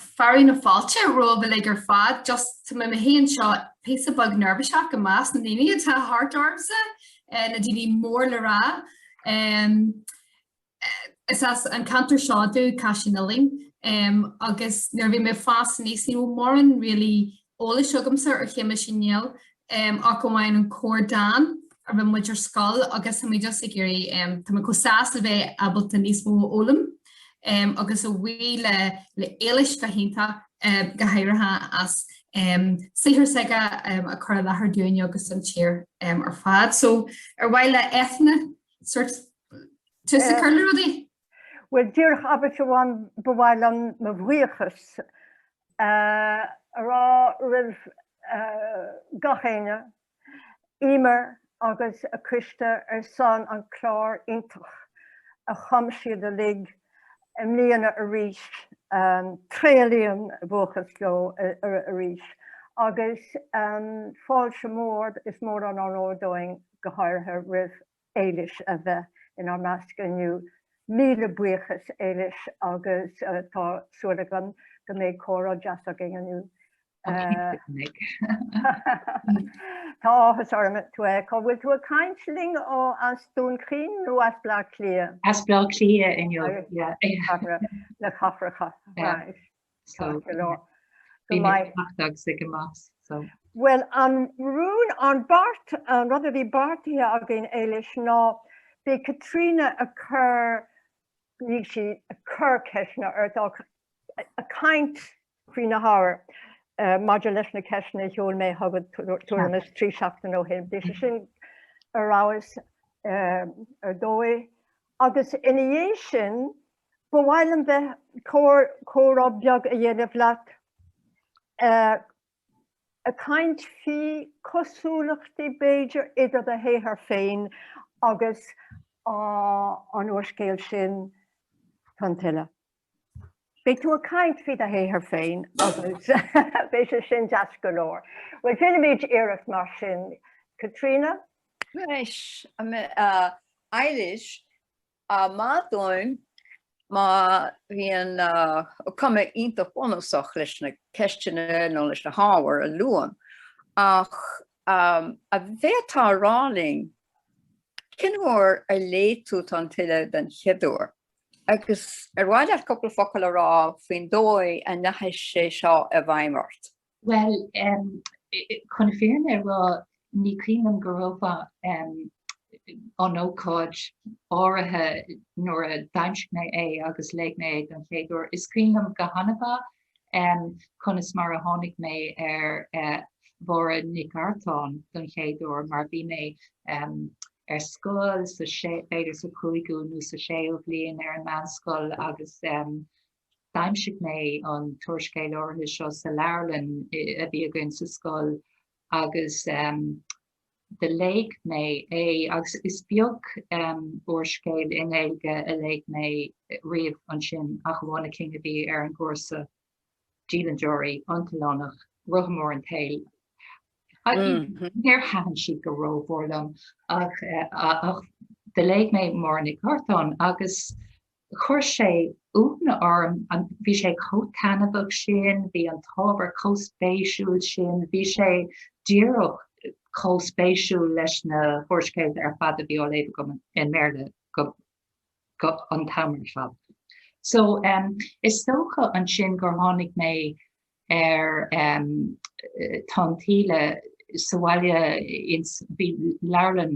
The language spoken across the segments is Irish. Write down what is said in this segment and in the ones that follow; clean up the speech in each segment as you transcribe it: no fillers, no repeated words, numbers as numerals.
farin na fáilte rob le gur fad just to me héan seo pés a bag nervbseach go más na daine tá hartarmsa na daine mór le rá. Is as an cantar seo dú caiisianaling agus nervhí me fás níos ní mórin really óla sugamsa ar chéime sinnéal ach go bhhain an cór dáin ar bheith muidir Scoil agus mé just gurí tá go sás le bheith abalta níos mó ólam agus a bhí le Élís fahínta go háirithe as sihir saige a chur lethar dúine agus an tír ar fad. So ar bhaile Eithne sort tu sa chuir rudaí? Well, dúrach abhaitseáin bhhail an na bhuíochas rá rih gachéine imer agus a cuiste ar san an chlár intach a chum siad a lig mlíana a ríis tréalaíon bhuachas go a ríis agus fáil se mór is mór an ódóing go háirithe rih Élís a bheith in ar measca nniu míle buchas Élís agus tá sualagan go méid córa deas a ggéanú. Tá áthas orm tú bhfuil tú a caintling ó an stún chin nó as bla clia? As bla clia in your le chafracha. Well, an rún an Bart an rud a bhí Bartí a gin Élís ná bhí Caitriona a chur ní si a chur ceisna ar a caint frí na háir. Maidir leis na ceisna heol mé hagad túramas trí seachtain ó him. Bhí sin aráis ar dói. Agus ina dhé sin, ba bhhail an bheith córá beag a dhéanamh leat a caint fí cosúlachtaí Beiidir idir a héthar féin agus an úrscéal sin Tonn Tuile. Bé tú a caint fi a héthar féin agus bé se sin deas go leor. Well, duine méid iireach mar sin. Caitriona? Leis Éilís má dóin má bhíon cuma ionta bhonasach leis na ceistine nó leis na hábhar a luan ach a bheitá ráling cinmhór a léitú Tonn Tuile den cheadúir. Agus bhhaid ar coppla focail rá faoin dói a nachis sé seo a bhaimart. Well, chun féin rá ní cíanam go raibh an ócáid áirithe nuair a daimsig mé agus le mé an chéadúir. Is cíanam go hanaba chun is mar a tháinig mé ar bhór nGaeilge don chéadúir mar bhí mé ar Scoil sa beidir sa chuigú nó sa séal bliain ar an meánscoil agus daimsig mé an tuairiscéal orthu seo sa leabharlann a bhí agan sa Scoil agus de léig mé agus is beag úrscéal in nGaeilge a léig mé riamh an sin ach bhána cin a bhí ar an gcúrsa dílanjóirí antalánach ruthmór an tail. Near haven't she go row for them the leg made more nGaeilge agus chuir úna orm an bhí sé cotanabug sin bhí an tábhar cóspéisiúil sin bhí sé díreach cóspéisiúil leis na thuairiscéil ar fad a bhí á léamh go in mBéarla go an tamar fad. So is socha an sin gur tháinig mé ar Tonn Tuile Soália ins bhí leabharlann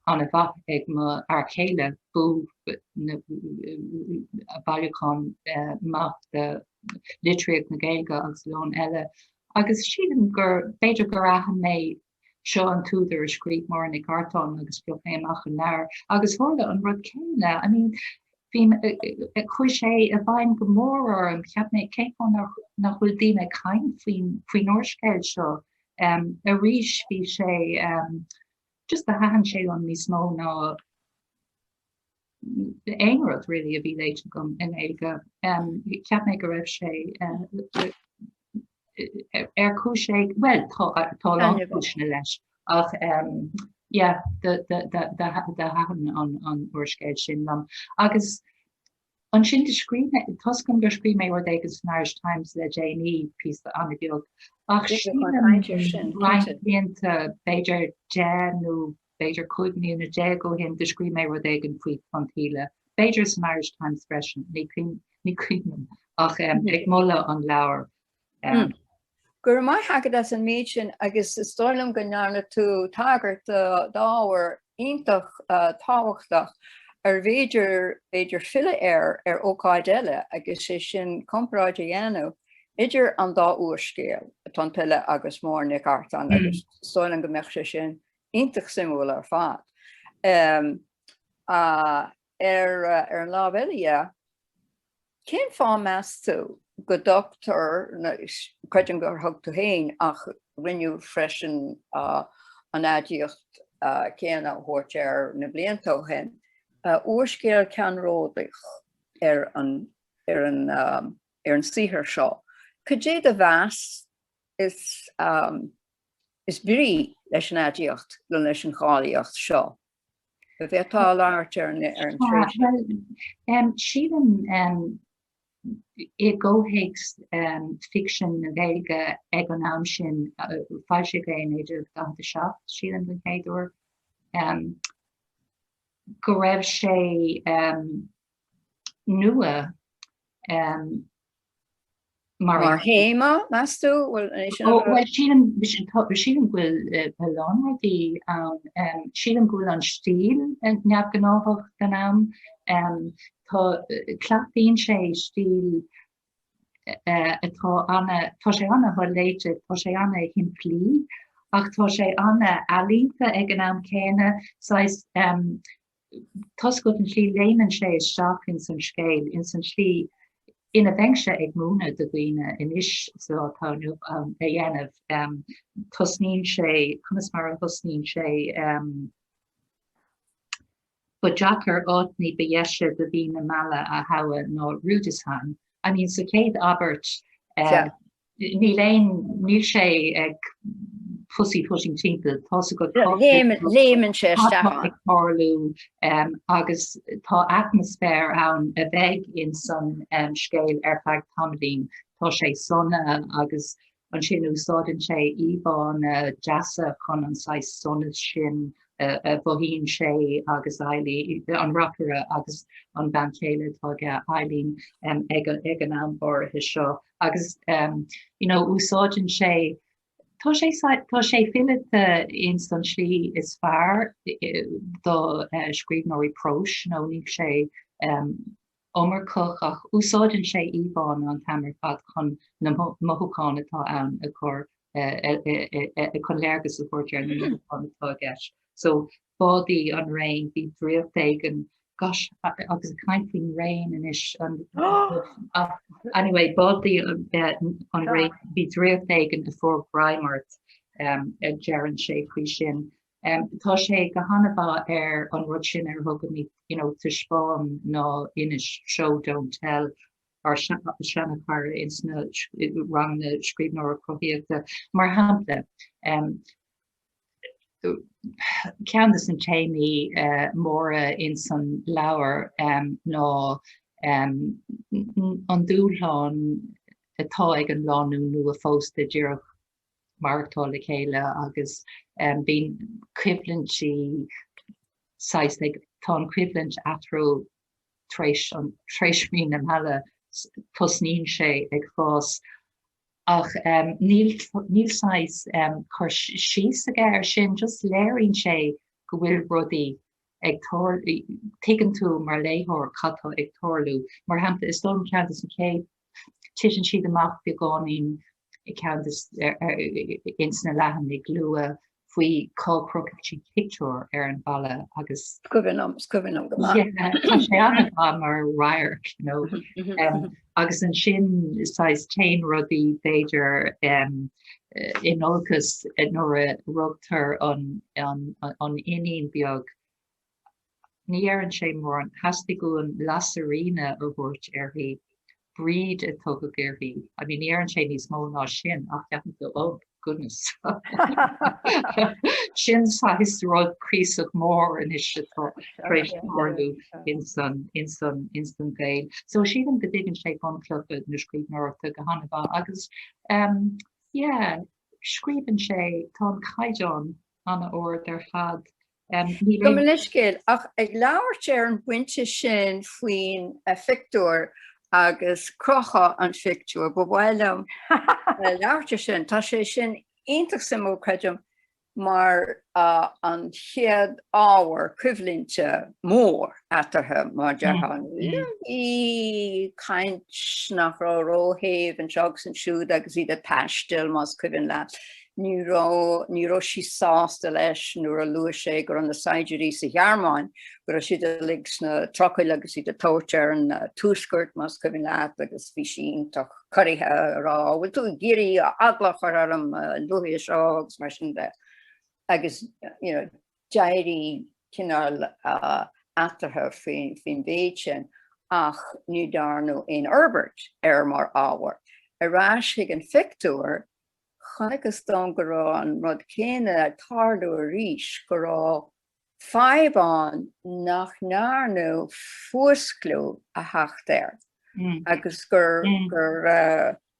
an a bhaith ag mo ar chéile bú a bailúchán macht de litríoch nGaeilge agus leon eile. Agus siad gur beidir gur aithe mé seo an túidir scríobh nGaeilge agus beag mé amach an leabhar. Agus bhórla an rud céile. I mean, bhí chuir sé a bhain go mór an ceap mé céipán nach bhfuil daoine caint faoin úrscéil seo. A ríis bhí sé just a hahan sé an níos mó ná éonrad really a bhí léite gom in nGaeilge. Ceap mé go raibh sé ar cúis well tá lá cúisina leis ach de hahan an úrscéil sin lam. Agus An sin de scríne toscom gur scrí mé war agus Irish Times le Janie pí an biog. Ach blianta Beiidir nó Beiidir cuaigní na dé go hin de scrí mé war an faoi Tonn Tuile. Beiidir san Irish Times fresin ní cuiinm ach ag molla an leabhar. Gur mai hagad as an méidsin agus is stoilm gannne tú tagart dáhar ítach táhachtach bhéidir fille ar ócáid eile agus sé sin Comhrá dhéanamh idir an dá úrscéal Tonn Tuile agus mór nGaeilge an agus stoilm go mbeadh sé sin ítach simúil ar fad. Ar an lábhaile cén fá meas tú go doctor chuideann gur thug tú féin ach rinneú freisin an áidíocht céanna thuirt ar na bliantó hen. Úrscéal cean ródaich ar an sihir seo. Could dé de bheas is brí leis an áidíocht le leis an cháilíocht seo. Ba bheitá labhairt ar an Sílan I go higgs fiction nGaeilge ag an am sin fáilte gain idir gan de seach sílan den héidir go raibh sé nua mar héma measú sílan bhfuil pelánhí sílan bhfuil an stíl neamh gnáthach den am Tá clachtaíonn sé stíl tá sé anna thu léite tá sé anna himplí ach tá sé anna alínta ag an am céine Tos go an slí léanann sé isteach in san scéil in san slí ina bhaingse ag múna do dhaoine inis tá dhéanamh tosníonn sé chunas mar tosníonn sé but Jackar áitní beyeise do bhína mala a hawa nó rúdishan. I mean, so céad Albert ní sé ag pussy pushing timpe tá go léman sé orlú agus tá atmosfér an a bheith in san scéil ar feadh tamlín tá sé sonna agus an sin úsáidann sé íbán jasa chun an sais sonna sin bohín sé agus Eileen an rapper agus an bandchéile tá Eileen ag an ambor his seo agus úsáidann sé tá sé fillite in san slí is fearr do scríbhneoirí prós nó ní sé omarcoch ach úsáidann sé íbán an tamar fad chun na mothúcáin atá ann a chur chun léargus a bhirtear na atá gceist. So body on rain, be real taken. Gosh, agus kaintling rain and ish. Anyway, body on rain, be real taken before Grimart, Jaron Shea Christian. Tá sé go hanaba an rutsin hugami, to spawn no in a show don't tell. Or Shanakar in wrong the scríbhneoirí croíochta mar hampla. Candace and Jamie Mora in san leabhar nó an dúlán atá ag an lánú nua fósta díreach martá le chéile agus bín cuiblintí sais like tá cuiblint athrú tréis mín am heile tosníonn sé ag fás ach níl sais chuir síos a gcéir sin just léiríonn sé go bhfuil rudaí ag taken tú mar léithóir chattá ag toirlú mar hampla is dom ceantas an céad tiisin siad amach be gáín i ceantas insna lehan ag lua faoi cáilcrochttí picture ar an balla agus scuireann sé anna mar rair agus an sin sais tain rudí féidir inolcus nóair a rugtar an iníon beag ní éireann sé mór an hastig go an lasarina a bhairt ar bhí bríd a tugad ar bhí. I mean ní éireann sé níos mó ná sin ach ceapan go goodness. Sin sais rod príomh mór in is tréú in san gael. So she an godigin sé bonflug na scríobhann go hanna agus scríobhann sé tá caiideán anna or der fad. Gomuniscéil ach ag labhairt ar an bpointe sin faoin fictúr agus crocha an fictúr, ba bhfuil labhairt sin tá sé sin iontas sa mó creidum mar an chiad ábhar cuimhlínte mór atartha mar deartháin. Í caint nach róthaobh an seagus an siúd agus iad a taistil más cuimhin le. Ní ró sí sásta leis nuair a luaigh sé gur an na saidirí sa ghearmáin, gur a siad a lig sna trocail agus iad a tóirt ar an túscurt más cuimhin leat agus bhí síntach coirthe rá. Bhfuil tú géirí aglach ar an luaithe seo agus mar sin de. Agus, dairí cinál atartha fin béid sin ach ní darnú in Herbert ar mar ábhar. Arás ag an fictúr, Chanagus don go rá an rud céine tarlú a ríis go rá fáibán nach náirnú fuairclú a theacht air. Agus gur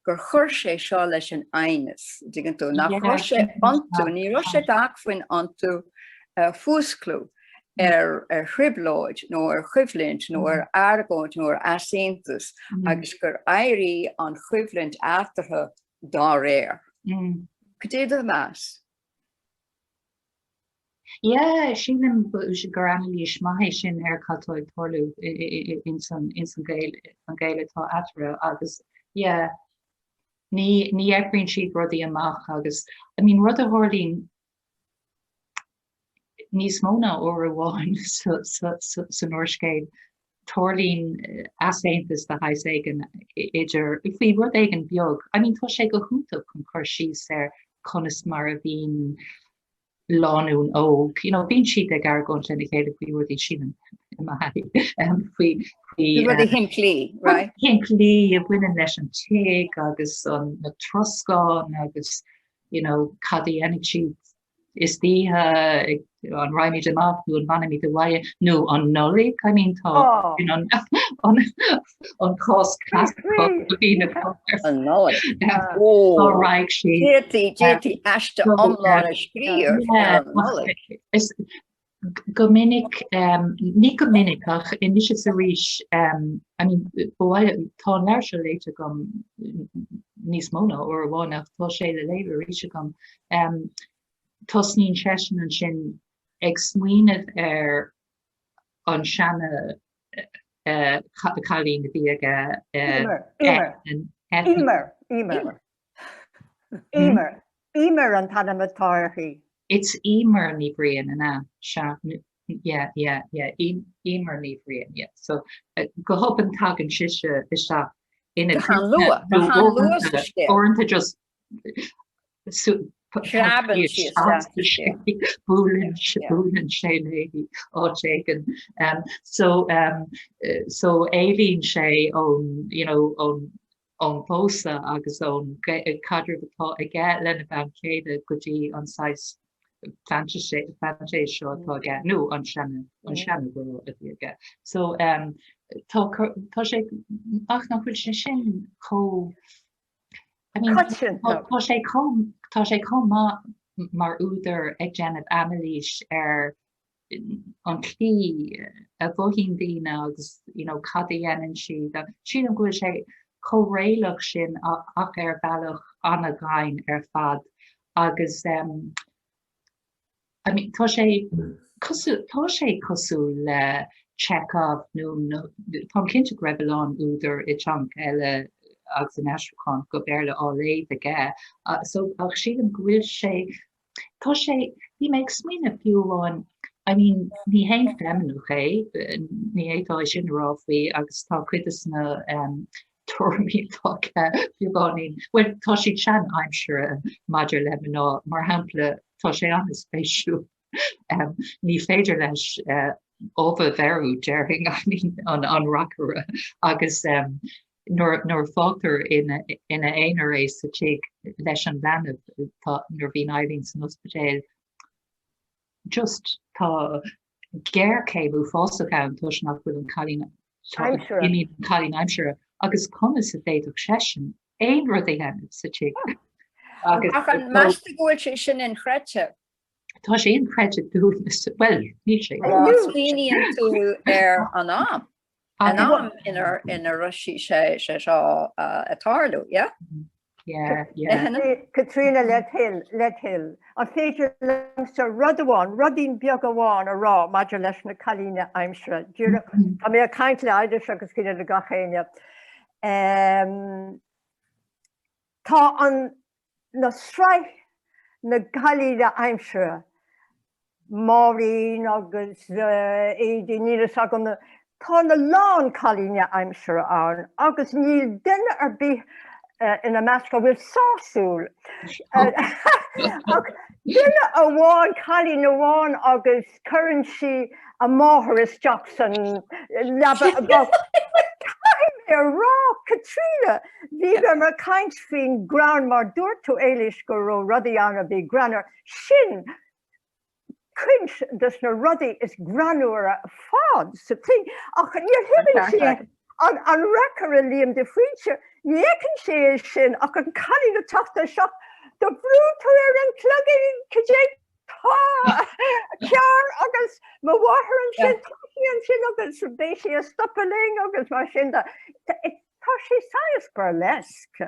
chuir sé seo leis an ainas. Digan tú nach chuir sé antú, ní ro sé dachfuin antú fuairclú ar chriblóid nó ar chuimhlint nó ar airgóid nó ar aithíntas agus gur éirí an chuimhlint atartha dá réir. Cadéad más? Yeah, sin gur Annalise maithé sin ar catóid torlú in san gaile tá atra agus ní eagraíonn siad rudaí amach agus rud a bhirlín níos móna ó bháin san urscéal Torlín aithinttas de hais éigen idir bhí rud éigen beag. Tá sé go húnta chun chuir síos ar conas mar a bhín láún óg. Bhín siad ag argóint lena chéile bhí rudí sin rudí himplí, right? Himplí a bhuiine leis an teag agus an na troscáin agus cadíanaigh siad is díthe an raimid amach nó an banimid a bhaile nó an nolig, tá an cás clasicach a bhí an nolig. Áráig sí. Déirtí eiste omláin a scríor nolig. Go minic, ní go minic ach inis a ríis, bhfuil tá leir se léite gom níos móna ó bháinach tá sé le léir ríise gom. Tosnín sesin an sin ag smuoineh ar an seanna chalín bhí Imer an tanamatárthaí. It's Emer ní bhriain ana Emer ní bhriain, so go hob an tag an siise isteach ina orintha just búlin sé léhi átégan. So éilíonn sé ón pósa agus ón cadre atá a gceith lena ban chéide gotí an 6 fantasy seo atá gceith nó an seanna go a bhí gceith. So tá sé ach nach bhfuil sé sin có tá sé com mar úidir ag déanamh Annalise ar an clí a bhóhín daoine agus cadíanann siad an gúil sé chomhréalach sin ach ar bailach anna gain ar fad agus tá sé cosú le Chekhov nó tá cinnte greibh úidir i teanc eile agus an eisreáin go mBéarla á léamh aige. So ach siad an ghuiil sé tá sé bhí méid smaoine fiúháin ní haon feminúch ní étá sin rá faoi agus tá cuidas na tuairmítá fiúgáin well tá siad sean aimsere maidir le ná mar hampla tá sé an spéisiú ní féidir leis óbh bheirú dearing an racra agus nor fátar ina éonar éis sa Chuige leis an bheanamh nor bhín Éirinn san ospidéal. Just tá géir céimú fásacha an tuis nach bhfuil an chalín aimseartha agus conas a déadach sesin éon rud é henamh sa Chuige. Ach an measta gúil sé sin in chreite. Tá sé on creide dúnas well ní sé. Líonn tú ar an am. An am inar ruí sé seo atálú, yeah? Yeah. Caitriona let hill. An féidir lemsa rudín beag amháin a rá maidir leis na chalíne aimseartha. Tá mé a caint le idir agus cinenne le gachéine. Tá an na sreith na chalíne aimseartha Maureen agus éidir nílas agam tá na lán chalíne aimseartha ann agus níl duine ar bith in a measca bhfuil sáisiúil. Duine a bháin chalín a bháin agus chuann si a máthair isteach san ar rá Caitriona bhí mar caint faoin gran mar dúirt Élís go raibh rudaí anna bhí granar sin cuint dus na rudaí is granúra fád sa tí ach níor himmin sé an recar a líam de fuiche Nícinn sé sin ach an chalín na tata seo do brútú ar an clugin cé tá cear agus má bháthair an sin an sin agus béis sé a stoppaling agus mar sin tá sé sáas burlesque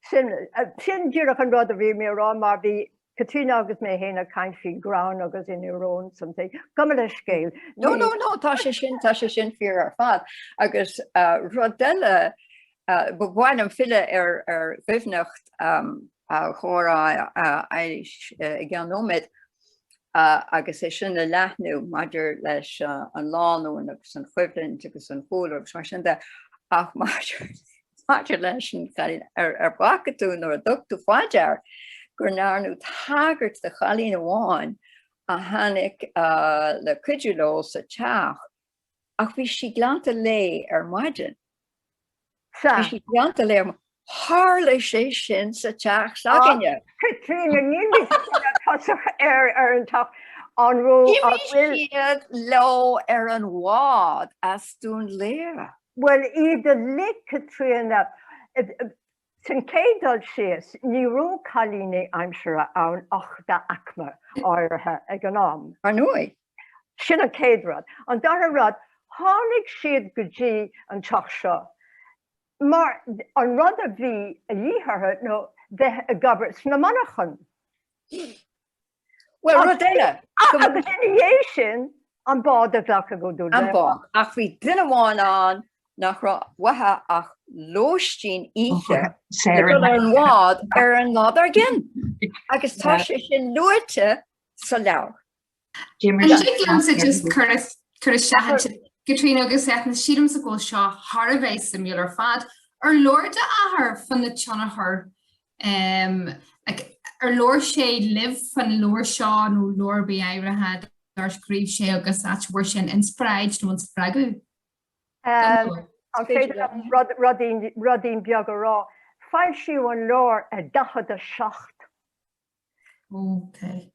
sin dúach an rud a bhí mé rá mar bhí Caitriona agus mé héna caint fi ground agus in Éirinn something go le scéil. No, tá sé sin fear ar fad agus rodile bhhain an fille ar bhimhneacht chóra Éilís Ní agus é sin le leathnú maidir leis an lánú agus an chuimhlinn agus an fóil agus mar sin ach maidir leis ar bacatún nó a dúchtú fáidear gur náirnú tagart de chalín amháin a tháinig le cuireadh sa teach ach bhí si gleanta lé ar maidin. Bhí si gleanta lé hála sé sin sa teach saginne. Caitriona ní ar an tach an ró siad lo ar an bhád as dún léire. Well iad le Caitriona Sin cédal sios ní ró chalíne aimseartha ann ach da acma áirithe ag an am. Ar nui. Sin an céadrad. An dar rad tháinig siad go dtí an teach seo. Mar an rud a bhí a dhíthirthe nó bheith a gabhart na manachan. Well, rud eile. Agus in sin an bád a bheach a go dú. An bád. Ach bhí duine bháin an nach wathe ach lóistín Aithne an bhád ar an lád ar gin. Agus tá sé sin luaite sa leabhar. Just Caitriona agus Éithne siadm sa ggóil seo thar a bheith sa míar fad ar lóir de athair fan na tionathair ar lóir sé libh fan lóir seo nó lóir bí éirithe ar scríobh sé agus bhuair sin in spráid nó an sppragu. An féidir rudín beag a rá. Fáil siú an lór a 17. Okay.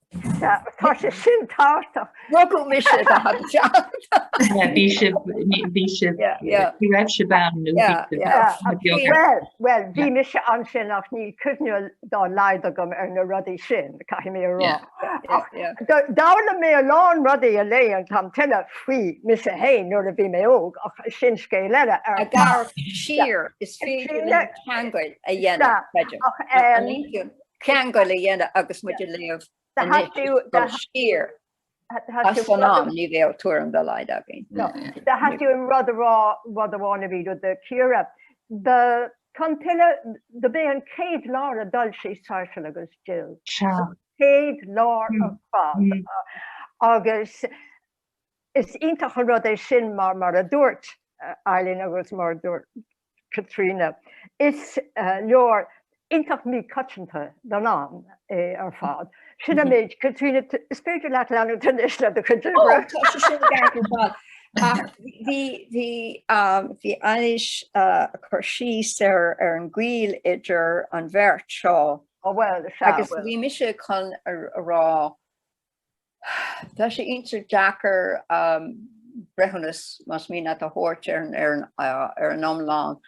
Tá sé sin táirteach. Rugú mis sé Bhí raibh se ban Well, bhí mis se an sin ach ní cuineúil dá leid agam ar na rudaí sin cai mé rá. Dála mé a lán rudaí a lé an tam tuile faoi mis a héin nuair a bhí mé óg ach sin scéile ar a gar siar is féidir le ceangail a dhéanamh. Ceangail a dhéanamh agus muidir léamh siar. As fan am ní bhéh túm de leid a bhín. Tá hatú an rud a bháinna bhí de cuireadh. De chun tuile de bé an céad lár a dul sé sáirse agus Jill. Céad lár a fád. Agus is ítach an rud é sin mar a dúirt Éirinn agus mar dúirt Caitriona. Is leor intach mí cutanta don am ar fád. Sinna méid Caitriona is féidir le leanú tan isle de Caitriona. Bhí Éilís chuir síos ar an gcaol idir an bheirt seo. Well, Agus bhí mise chun rá tá sé intar Jackar breithúnas mas mí a thuirt ar an omláin.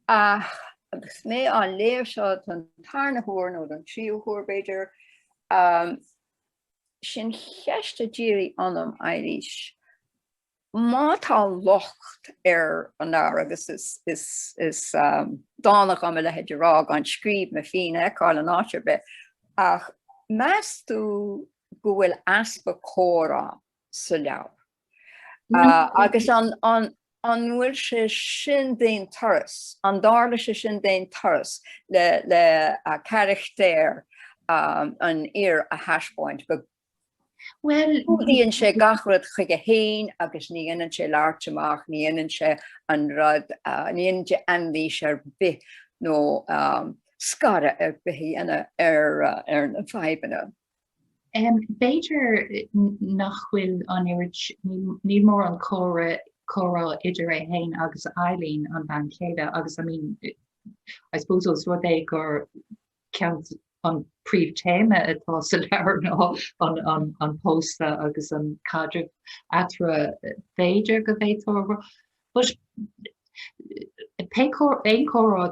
Agus mé an léamh seo an tarnathúir nó an tríomhthúir beidir sin cheiste dírí anam Éilís. Má tá locht ar an áir agus is dánach am le heidir rá an scríb me fin eáil an áir be ach measú go bhfuil aspa córá sa leabhar. Agus an bhfuil sé sin déon turas, an dála sé sin déon turas le charachtéir an ar a haispóint. Well, Níon sé gachrad chuige héin agus níanaan sé láirteach, níanaan sé an rud, níanaan sé anlís ar bith nó scara ar bithí ar na feibanna. Beidir nach bhfuil an ní mór an chora idir é hain agus Eileen an ban chéile agus I suppose os rud é gur count an príomh téime atá sa leabhar ná an pósta agus an cadre atra beidir go bhéidir but ein chora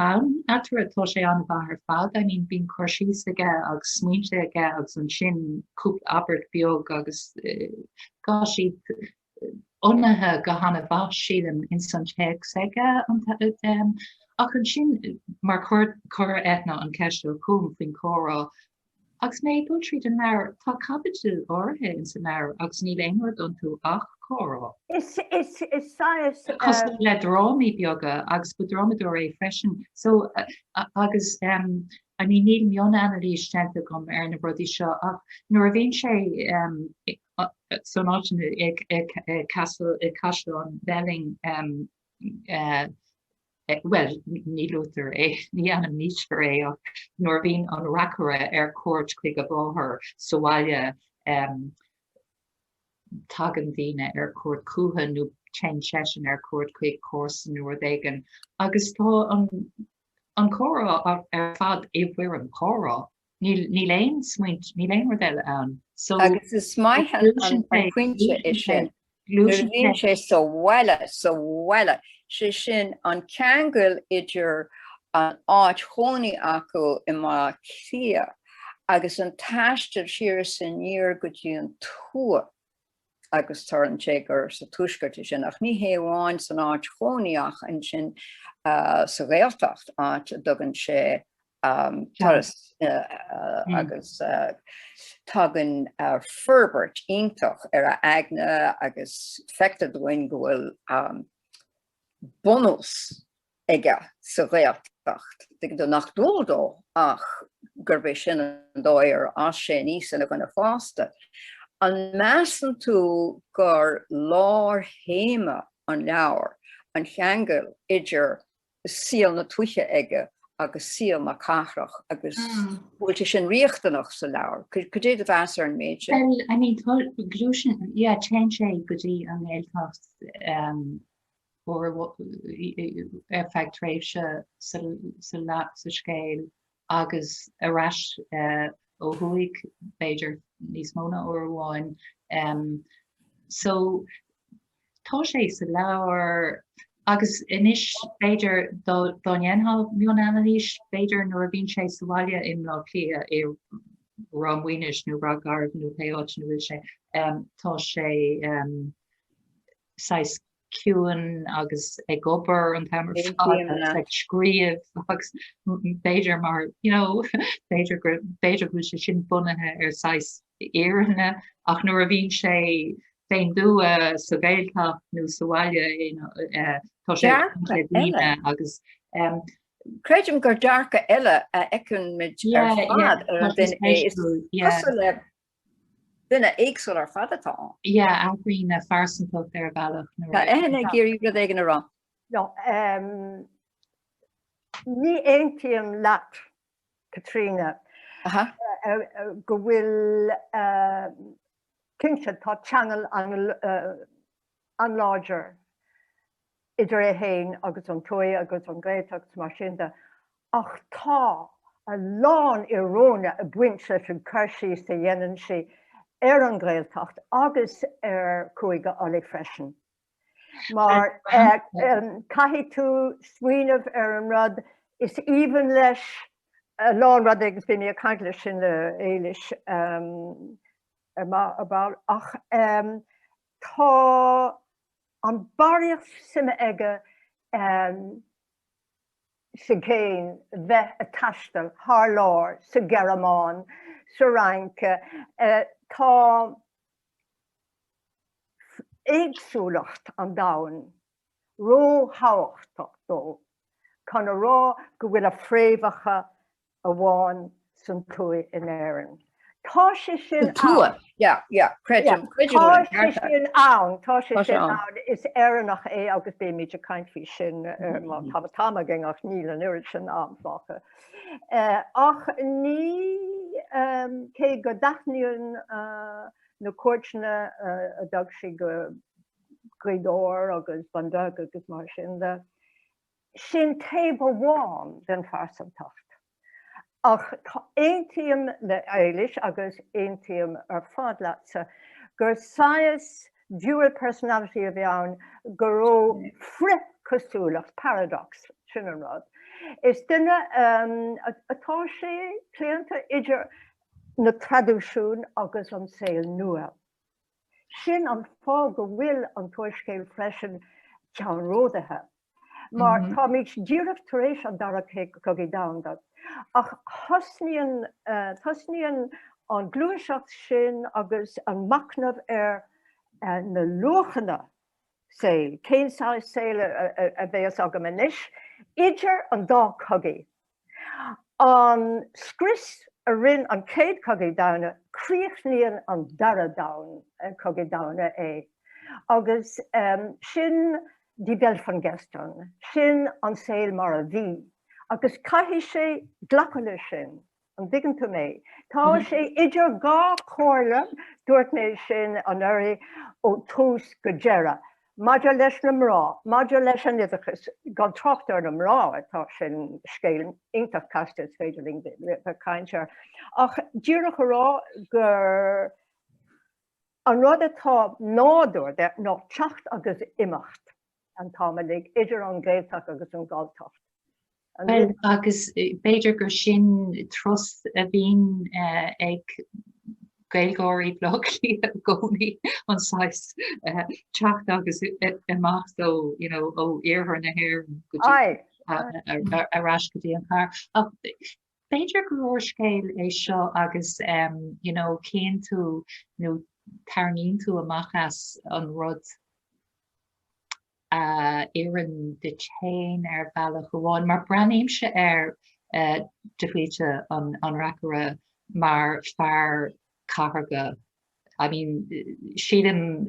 an atra atá sé an bhar fad bín chuirsí aige agus smuointe aige agus an sin cúpla abert beag agus gá siad onathe go hana bhas siad in san teag aige ach an sin mar chur Eithne an ceiste cúm faoin chora agus mé dúirt den leabhar tá cabbage orthe in san leabhar agus ní léonhar don tú ach chora. Is Cos le drámaí beaga agus go dromadú é freisin so agus ní níl mionna analísteanta gom ar na brodí seo ach nuair a bhíonn sé son áitina ag castle an belling well, ní lútar ní anam níosfar ach nuair bhíonn an racra ar cuairt chuig a báthair soáile tagan daoine ar cuairt cútha nó chen sesin ar cuairt chuig cósan nuair dhéigean agus tá an chora ar fad éhhuiir an chora ní léon smuint ní léon eile an so agus is maithe an cuinte is sin nuair sé so bhile sé sin an ceangail idir an áit chónaí acu i má clia agus an taistir siar san níor go dtí an túa agus tar an ségur sa tuisgurt sin ach ní héháin san áit chónaíach an sin sa réaltacht áit dogan sé taras agus tagan ferbert iontoch ar a Éithne agus fectad bhain go bhfuil bonus ige sa réaltacht. Dig do nach dódó ach gur bheith sin an dóir as sé níos in a gona fásta. An measan tú gur lár héime an leabhar an cheangail idir síal na tuiche ige agus síal na cathrach agus bhfuil sin riochtanach sa leabhar. Could you have answer an méid? Well, glúsin, change sé go dtí an Gaeltacht or effectréimh se sa scéil agus aras ó thuaig beidir níos móna ó bháin so tá sé sa leabhar agus inis beidir dónhéanha mion analís beidir nuair a bhíonn sé sa bhaile im lá clia i ramhuinis nó ragarh nó péáit nó bhfuil sé tá sé sais cuan agus ag obair an tamar ag scríobh agus beidir mar beidir go sé sin bunathe ar sais éireanna ach nuair a bhíonn sé féin dua sa Gaeltacht nó sa bhaile tá sé líne agus Creidim gur dearca eile a ecinn mid ar fad ar den Duna éagsúil ar fadatá. Aghrín a farsantócht ar bhealach. Éithne géirí go dhéigean ará. No, ní éontíam leat Caitriona go bhfuil cinnte tá channel an an láidir idir é héin agus an Tuile agus an Gaeltacht agus mar sin de ach tá a lán i róna a buint leis an chuirsí sa dhéanann sí an Gaeltacht agus Chuige ala freisin. Mar caithfidh tú smaoineamh an rud is even leis lán rud agus bhí mé a caint leis sin le Élís ach tá an bariach sime aige sa céin bheith a taistil, thar lár, sa gearrmáin, sa reince, tá éagsúlacht an domhan, ró hábhachtach dó, chun a rá go bhfuil a phréomhacha a bháin san Tuile in Éirinn. Tá sé sin Tá sé sin ann is Éireannach é agus bé míid a caiinfí sin tá ging ach níl an uiri sin anfácha. Ach ní cé go daithníonn na cuairteanna a dag si go gréadóir agus bandag agus mar sin de sin taobh bháin den farsantacht. Ach ein tíam le Élís agus ein tíam fad leatsa gur science dual personality a bheann go ró frith cosúlacht paradox sin an rud. Is duine atá sé cléanta idir na traduisiún agus an saoil nua. Sin an fá go bhfuil an tuairiscéal freisin teann ródathe. Mar tá míid díreach tar éis an dara go í damda. Ach thosníonn an gluaiseacht sin agus an macnamh na luachanna saoil, cén saoil a bheith agam inis, idir an dá cogaí. An scris a rinn an céad cogaí dana, críochnaíonn an dara dain cogaí dana é. Agus sin die bel van gestan, sin an saoil mar a bhí. Agus caithfidh sé glacoile sin, an digan tú mé. Tá sé idir gá chomhairle dúirt mé sin an éirí ó tús go deireadh. Maidir leis na mrá, maidir leis an idirchas, gan trochttar na mrá atá sin scéal iontach castas féidirling a caintear. Ach díreach rá gur an rud atá nádúir de ná teacht agus imeacht an támaigh idir an Gaeltacht agus an Gaeltacht. Well, agus beidir gur sin trust a bhín ag gailgóirí blogí a gcónaí an sais teacht agus imeacht ó iarthar na hair arás go dtí an char. Beidir go úrscéal é seo agus cén tú nó tarníonn tú amachas an rud Éirinn de chain bhealach goháin, mar breanéimse deflíte an racra mar fear catharga. I mean, siadam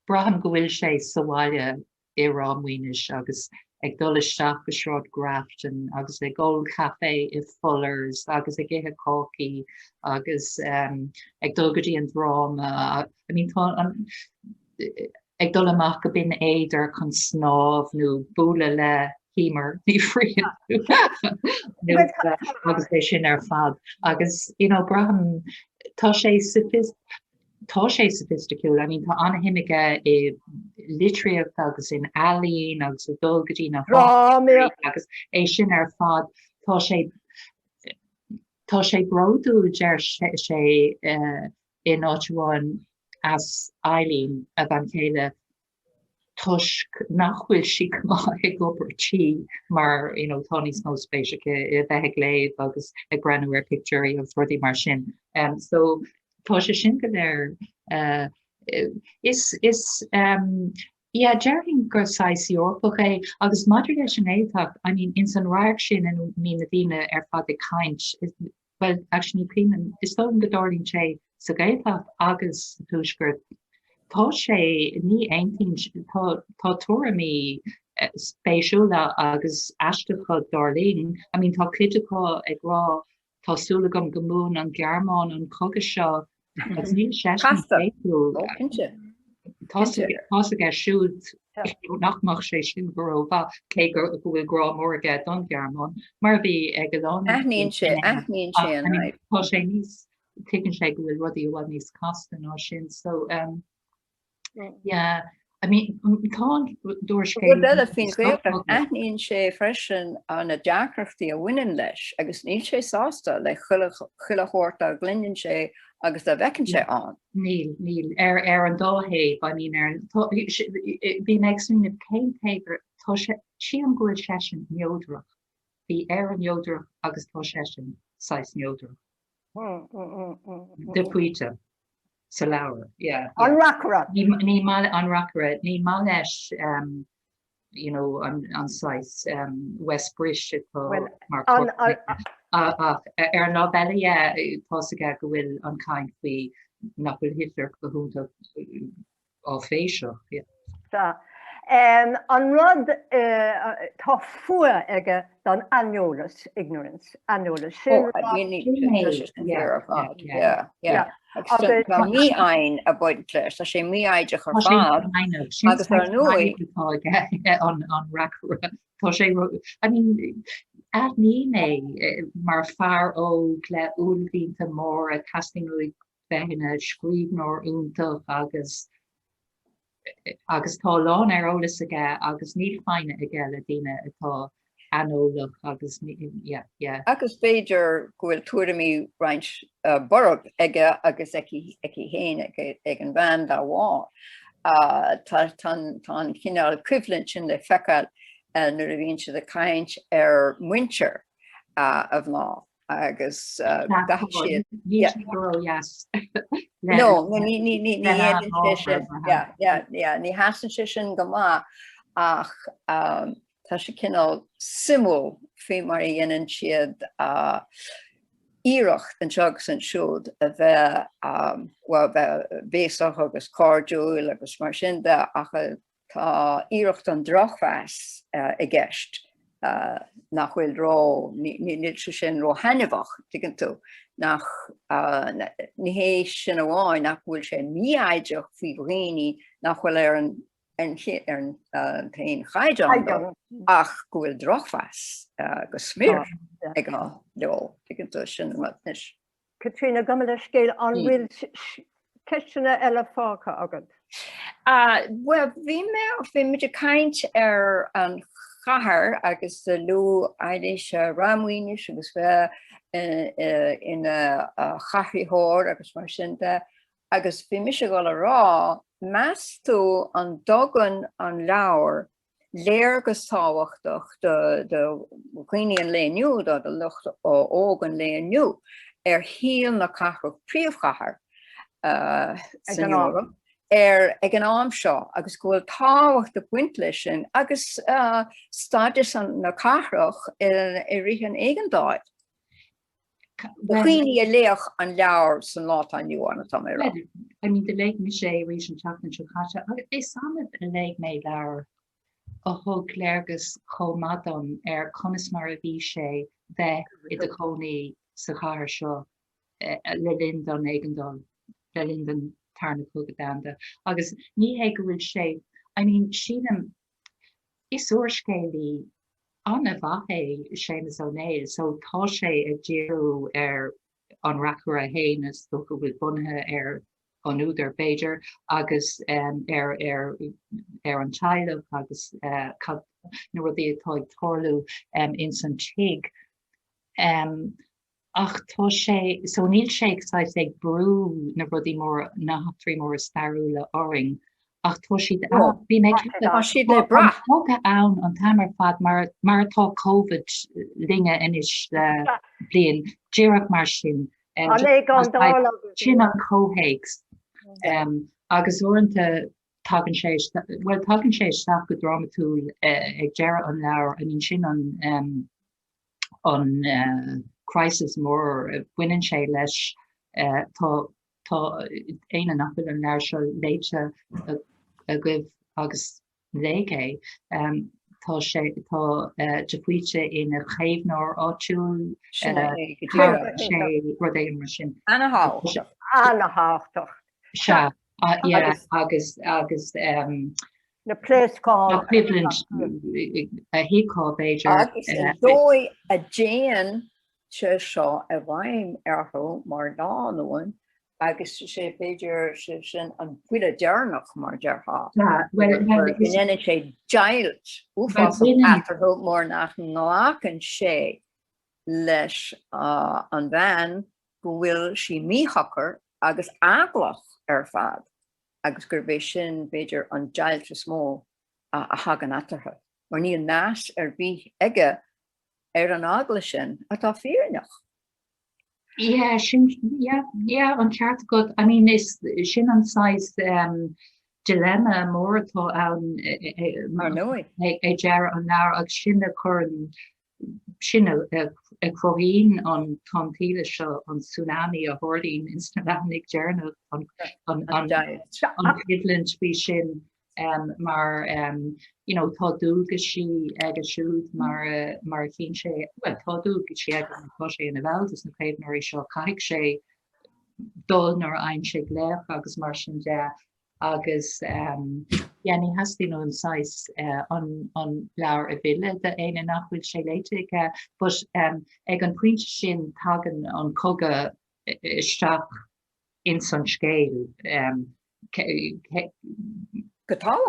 braham go bhfuil sé sábhaile i rámhaoinis agus ag dul isteach go sráid Grafton agus ag Gold Cafe i Fuller's agus ag ithe cócaí agus ag dul go dtí an drama. I mean, ag dul amach go bin éidir chun snámh nó búla le hímar ní frion agus é sin ar fad. Agus braham tá sé sophisticaúil. I mean, tá anna himiige i litríocht agus in alíonn agus dul go dtí na agus é sin ar fad tá sé broadú deir sé in áitúin as Eileen a van chéile tusk nachhfuil si ag obair tí mar Tony's no spéisice i bheith léibh agus ag breanúir picturí of rudí mar sin. So tá sé sin go léir is Jerring gur sais Eorpach é agus maidir leis an éideach, I mean, in san rair sin an mí na dtíine ar fad ag caint, well, actually príomh is tógan go darlíonn sé sa Gaeltacht agus túisgurt. Tá sé ní aontainn tá tuairimí spéisiúla agus aisteacha darlíonn. I mean, tá cliteá ag rá tásúla gom go mún an Gearmáin an cogadh seo agus níl sé Tá siúd nachach sé sin goróha cé gur bhfuil grá mórige don gearmán, mar bhí ag go Aithníonn sé tá sé níos tuigeann sé go bhfuil rudí bhhaid níos castan á sin, so yeah. I mean, fin aithníonn sé freisin an na deacrachtaí a bhaineann leis, agus níl sé sásta le chuilechóirt a glynn sé agus a bhecinn sé an. Níl an dóhéad ba ní bhí meid súna céimtégur tá si an gúil sesin neodrach. Bhí an neodrach agus tá sesin 6 neodrach. De puite. Sa leabhar, An racra. Ní má an racra, ní má leis an sais West Brish mar ná beile tá go bhfuil an caiint faoi nach bhfuil Hitler go húnta á féiseach. An rud tá fuair aige don annolalas ignorance, annolalas sin. Mí ein a buint leis, a sé mí aideach ar fád agus ar nui an racra. Tá sé ní mé mar fear ó le úlvínta mór a castingúig bheithna scríbhneoirí úntach agus tá lán ar ólas aige agus níl fáine aige le daine atá anólach agus agus féidir gohfuil tuairimí roinnt borg aige agus eici héin ag an bhean dá bháin. Tá cinál cuimhlinn sin le feicáil nuair a bhíonn siad a caint ar muintir a bhná agus siad No, ní hasan sé sin go má ach tá sé cinál simú fé mar dhéanann siad íireacht an teagas an siúd a bheith béasach agus cardúil agus mar sin de ach tá íireacht an drochheas i gceist nach bhfuil rá níl sin rá hanimhach tuigeann tú nach ní hééis sin amháin nach bhfuil sé míaideach faoi réí nach bhfuil ar an taon chaideán ach go bhfuil drochheas go smír ag tuigeann tú sin matnis. Caitriona go le scéal an bhfuil ceistena eile fácha agad. Well, bhí mé caint ar an chahar agus de lu Éilís ramhuinis agus bheith ina chahríthóir agus mar sinnta agus bhí mis go le rá measú an dogan an leabhar léir agus táhachtach de chuoine an léniu de lucht ó ógan léniu ar híal na cahraach príomh-chahar ag an am seo agus gohfuil táhacht a buint lei sin agus stádas an na cahraach i rith an éigeandáid. Chuoine a léach an leabhar san lá aniu an tá mé rá. I mean, de leig mi sé rís an teachtain se chatte agus é samad a leig mé leabhar a thug léargus chomadam ar conas mar a bhí sé bheith I do chonaí sa chahar seo le linn an éigeandál le linn an tarna cúgadanda agus ní hé go bhfuil sé, I mean, sílam is úrscéalí anna bhathé Shéamuis Uí Néill, so tá sé ag díreú ar an rachar a héanas do go bhfuil bunthe ar an údar Beiidir agus ar an Tuile agus nó rudí atá ag torlú in san Chuige. Ach tá sé, so níl sé ag brú na rudí mór na trí mór starú le oring. Ach tá siad bhí mé le bra tóga ann an tamar fad mar atá COVID linge inis blian díreach mar sin sin an cóhéigs agus orintanta tagann sé staach go dramatúil ag deire an leabhar a nín sin an crisis mór bhuineann sé leis tá éine nachfuil an leabhar seo léite a goibh agus léigé tá sé de fuite ina chéimhneoir áitiúil sé rud é mar sin. Anna háach. Se Yeah, agus the place called equivalent he called Major agus dói a Jane se seo a bhaim arthú mar dáhain agus sé féidir sin an fuair dearnach mar deartha. Gine sé deilt úfátarthú mór nach náchan sé leis an bhean go bhfuil si míthachar agus aglach ar fad agus gur bhéh sin féidir an deilt smó a hagan atartha. Mar ní an náis ar bhí aige ar an agla sin atá fíornach. Yeah, on chart good. I mean, is sin an size dilemma more to a jar on now a sin a current sin a croheen on Tonn Tuile show on tsunami a hoarding Islamic journal on equivalent shin maar you know tádú she shoot mar chin sé well tádú she ko sé in a vel is na craibnoirí seo caiig sé dul nor ein sé léch agus mar sin de agus ni has no size on lawer a ville de eine nachhul sé leite but ag an puint sin tagen an koga sta in son scéil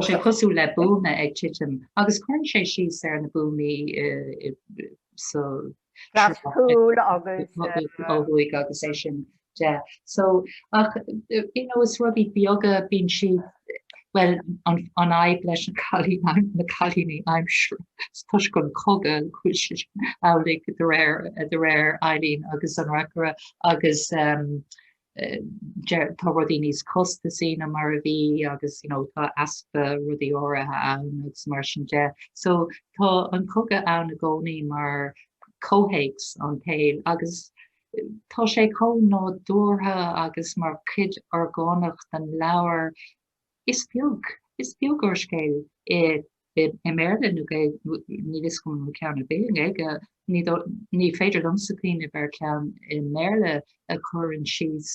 sé cosú le búna ag titim agus chuann sé síos ar na búnaí so óhuaig agus é sin de so you know is rudí beaga bín si well an aib leis an chalí na chalíní aimimsú tuis gon coga chuis álaigh de réir Éirinn agus an racra agus tá rudí níos costa sína mar a bhí agus you know tá aspa rudí áirithe ann agus mar sin de so tá an coga ann na gcónaí mar cóhéics an tail agus tá sé có ná dúrtha agus mar cid orgánach den leabhar is beag úrscéal imeachtla ní is go ceanna béling ige ní féidir lomsatín a bhar ceann imeachtla a churann síos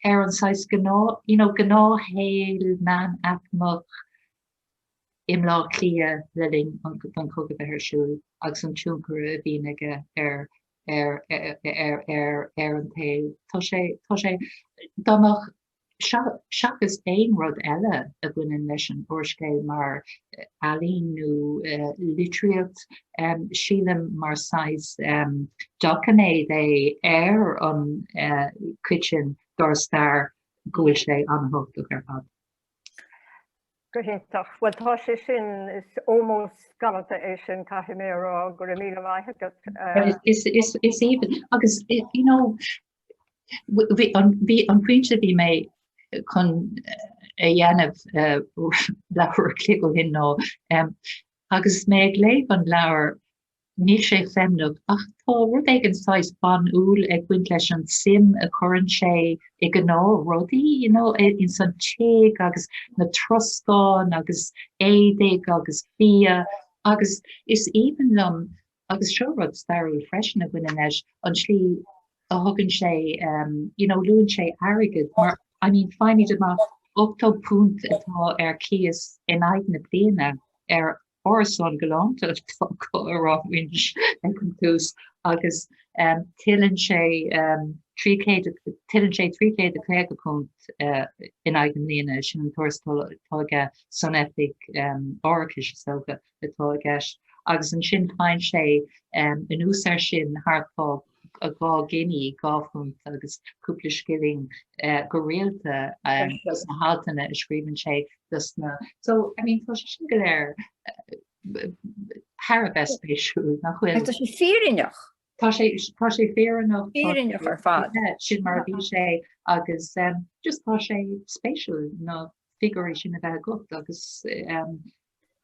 ar an sais gná gná héil man acmach im lá clia leling an cogad a hirsúil agus an túncar a bhí aige ar an tail tá sé dámach seachas éon rud eile a bhaineann leis an uorscéil mar alínú litríocht sílam mar sais docanéid é ar an cuitin dorstar gúil sé anthachta ar fad. Gohéintach, well tá sé sin is almost galanta é sin caithimérá go mí maithe is even agus you know bhí an puinte bhí mé chun a dhéanamh leabhar clígó hin ná agus mé ag léamh an leabhar níl sé femnach ach tá rud ag an sais ban úl ag buint leis an sim a churann sé ag an ná rudaí you know in san téig agus na troscáin agus éideag agus bia agus is even lom agus seo rud starú freisin a bhuiine leis an slí a thugann sé you know luann sé airgid mar I mean finding amach 8 punt atá ar cías in Eithne bliana ar orson galanta ráhains an tús agus tilann sé trícéad a cléige punt in Eithne bliana sin an tuairtáige sonefik orciis soga atá gist agus an sin fáin sé an úsar sin hartá a gá Guinea gáfunt agus cúpla skilling go réalta dus na hátainna a scríobhann sé dus na so I mean tá sin go léir Harabes spéisiú nach chuil Tá sé fírinneach tá sé féarnach fírinneach ar fad sin mar bhí sé agus just tá sé spéisiú na figurí sin a bheith gut agus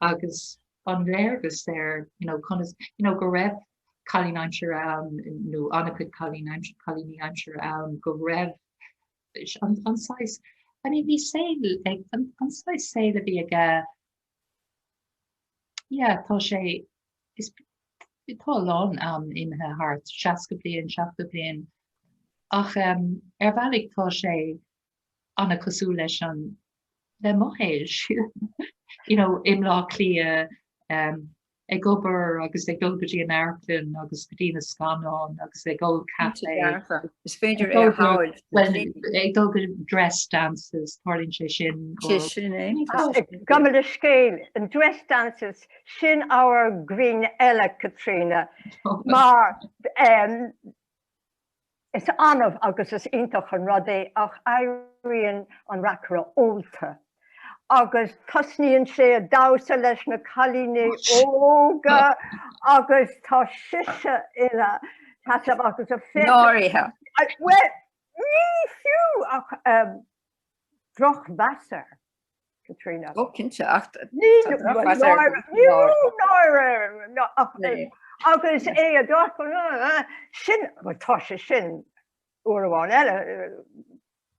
agus an léirgus ar you know conas you know go raibh Calling Aimsir an no anapid Calling Aimsir an go rev an size I mean we say like an size say the be a yeah tá sé is tá lá in her heart Shaska blian ach bhealach tá sé anna cosú leis an le mohéis. Imlá clia ag gobar agus ag dulgadtí an airplin agus godína scanán agus ag go cafe. Is féidir é háid. Well, ag dulgad dress dances, tharlíonn sé sin. Gammal a scéil, an dress dances sin áhar green eile Caitriona. Mar is anmh agus is iontach an rud é ach éiríonn an rachra olta. Agus tosníonn sé a dása leis na chalíní óga agus tá siise ile agus a fé. Náirithe. Well, ní fiú ach droch Wasser, Caitriona. Ó cinnte ach agus é a do sin tá sé sin uairháin eile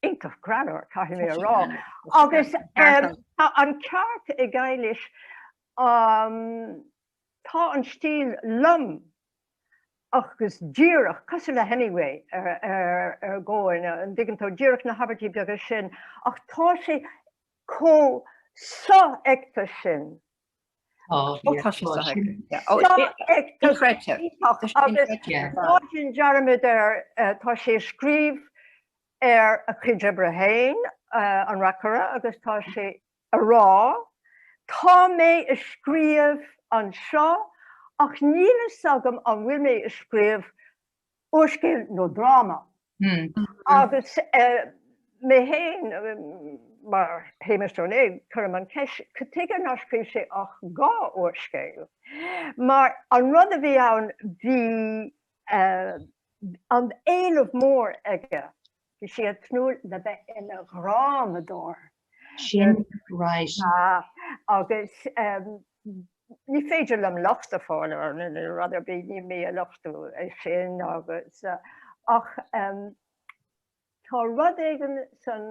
intach granúir caiithí mé rá. Agus an ceart i gCailis tá an stíl lum agus díreach cosú le Hemingway ggóin an diggantá díreach na habartí beag sin ach tá sé có sa ecta sin. Sin jarmid tá sé scríb a chuide brehéin an rachara agus tá sé a rá. Tá mé is scríomh an seo ach níle sagam an bhfuil mé is scríomh úrscéal nó drama. Agus mé héin mar Éithne O'Neill chum an ceis cotíige náiscríobh sé ach gá úrscéal. Mar an rud a bhí ann bhí an éilmh mór aige. Bhí sé a trúil le bheith ina grámadóir. Sin right. Agus ní féidir lem lochta fáil ar rud bí ní mé a lochtú é sin agus ach tá rud éigen san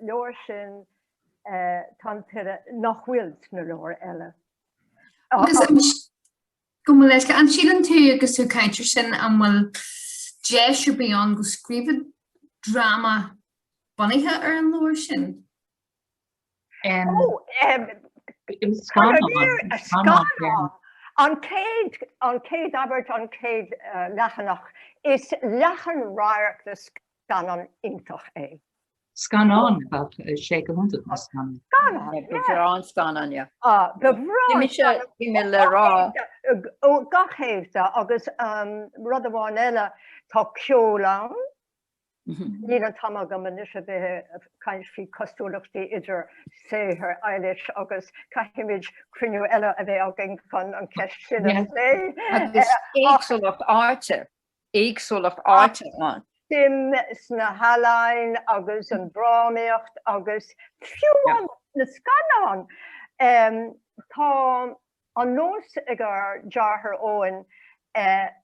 leor sin Tonn Tuile nach bhfuilt na leor eile. Go leis an sílan tú agus tú caiintear sin an bhfuil deisir bíán go scríobh drama bunaithe ar an leor sin. An céad Albert an céad lechanach is lechan ráireach le scanan intach é. Scanán about sé go hunta scan. An scanan, ja. Bhí mé le rá. Gachéimhte agus rud amháin eile tá ceolán. Ní an tam go man is a bheit caiin fi cosúlachtaí idir séthar Éilís agus caiimiid cruinniú eile a bheith agin chun an ceist sin sé. Agus éagsúlacht áite an. Sim sna halain agus an bráíocht agus fiúan na scanán. Tá an nós agur dearthar óin